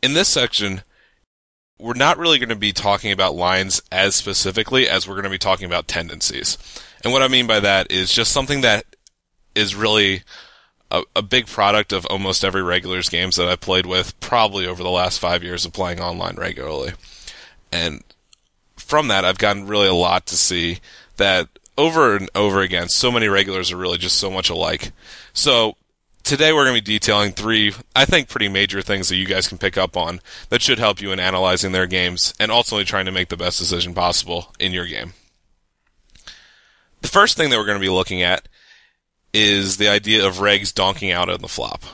in this section, we're not really going to be talking about lines as specifically as we're going to be talking about tendencies. And what I mean by that is just something that is really a big product of almost every regulars games that I've played with, probably over the last 5 years of playing online regularly. And from that, I've gotten really a lot to see that over and over again, so many regulars are really just so much alike. So today we're going to be detailing 3, I think, pretty major things that you guys can pick up on that should help you in analyzing their games and ultimately trying to make the best decision possible in your game. The first thing that we're going to be looking at is the idea of Regs donking out on the flop.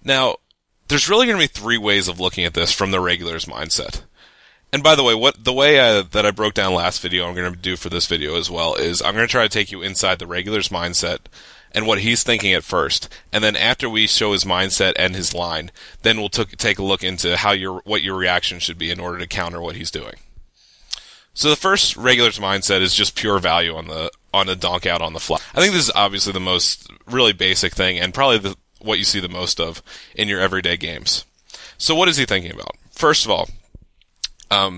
Now, there's really going to be 3 ways of looking at this from the regular's mindset. And by the way, that I broke down last video, I'm going to do for this video as well, is I'm going to try to take you inside the regular's mindset and what he's thinking at first. And then after we show his mindset and his line, then we'll take a look into what your reaction should be in order to counter what he's doing. So the first regular's mindset is just pure value on the donk out on the flop. I think this is obviously the most really basic thing and probably what you see the most of in your everyday games. So what is he thinking about? First of all,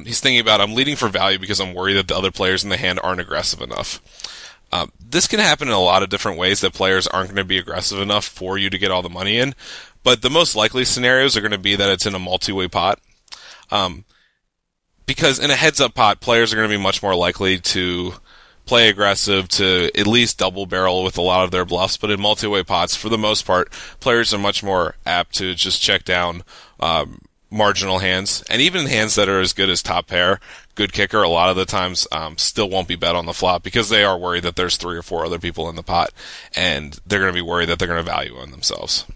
he's thinking about, I'm leading for value because I'm worried that the other players in the hand aren't aggressive enough. This can happen in a lot of different ways, that players aren't going to be aggressive enough for you to get all the money in, but the most likely scenarios are going to be that it's in a multi-way pot. Because in a heads-up pot, players are going to be much more likely to play aggressive, to at least double barrel with a lot of their bluffs, but in multi-way pots, for the most part, players are much more apt to just check down marginal hands, and even hands that are as good as top pair, good kicker, a lot of the times still won't be bet on the flop because they are worried that there's 3 or 4 other people in the pot, and they're going to be worried that they're going to value on themselves.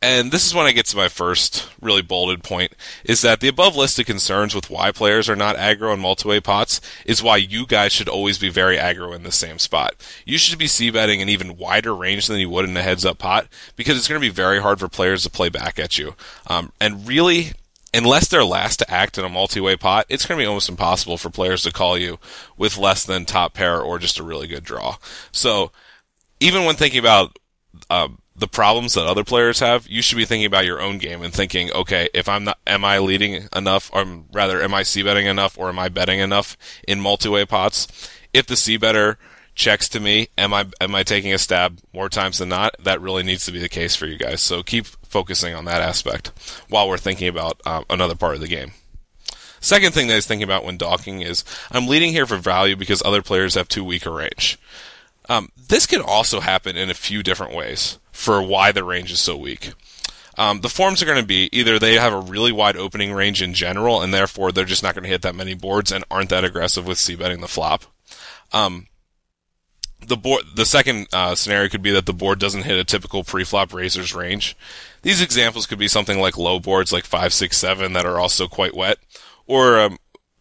And this is when I get to my first really bolded point, is that the above listed concerns with why players are not aggro in multi-way pots is why you guys should always be very aggro in the same spot. You should be c-betting an even wider range than you would in a heads-up pot, because it's going to be very hard for players to play back at you. And really, unless they're last to act in a multi-way pot, it's going to be almost impossible for players to call you with less than top pair or just a really good draw. So, even when thinking about the problems that other players have, you should be thinking about your own game and thinking, okay, am I leading enough, or rather, am I c-betting enough, or am I betting enough in multi-way pots? If the c-better checks to me, am I taking a stab more times than not? That really needs to be the case for you guys. So keep focusing on that aspect while we're thinking about another part of the game. Second thing that I was thinking about when docking is, I'm leading here for value because other players have too weak a range. This can also happen in a few different ways for why the range is so weak. The forms are going to be either they have a really wide opening range in general, and therefore they're just not going to hit that many boards and aren't that aggressive with c-betting the flop. The second scenario could be that the board doesn't hit a typical pre-flop raiser's range. These examples could be something like low boards like 5, 6, 7 that are also quite wet, or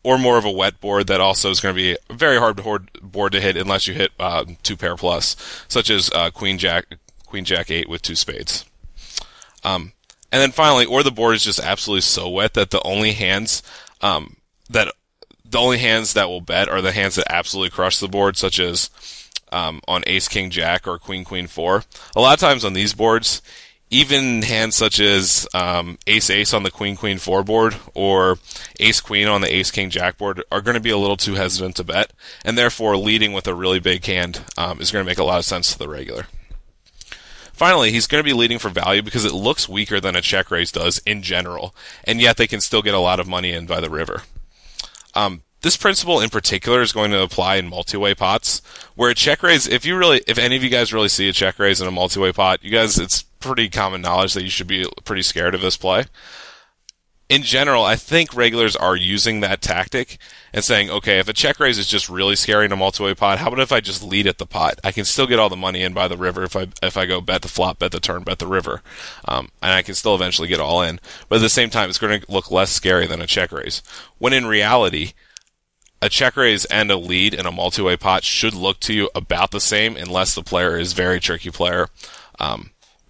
more of a wet board that also is going to be a very hard board to hit unless you hit 2 pair plus, such as Queen Jack 8 with 2 spades. And then finally, or the board is just absolutely so wet that the only hands that will bet are the hands that absolutely crush the board, such as on Ace King Jack or Queen Queen 4. A lot of times on these boards, even hands such as Ace Ace on the Queen Queen 4 board or Ace Queen on the Ace King Jack board are going to be a little too hesitant to bet, and therefore leading with a really big hand is going to make a lot of sense to the regular. Finally, he's going to be leading for value because it looks weaker than a check raise does in general, and yet they can still get a lot of money in by the river. This principle in particular is going to apply in multi-way pots, where a check raise, if any of you guys really see a check raise in a multi-way pot, you guys, it's pretty common knowledge that you should be pretty scared of this play. In general, I think regulars are using that tactic and saying, okay, if a check raise is just really scary in a multi-way pot, how about if I just lead at the pot? I can still get all the money in by the river if I go bet the flop, bet the turn, bet the river. And I can still eventually get all in. But at the same time, it's going to look less scary than a check raise. When in reality, a check raise and a lead in a multi-way pot should look to you about the same unless the player is a very tricky player,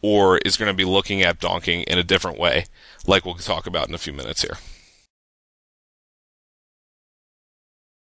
or is going to be looking at donking in a different way, like we'll talk about in a few minutes here.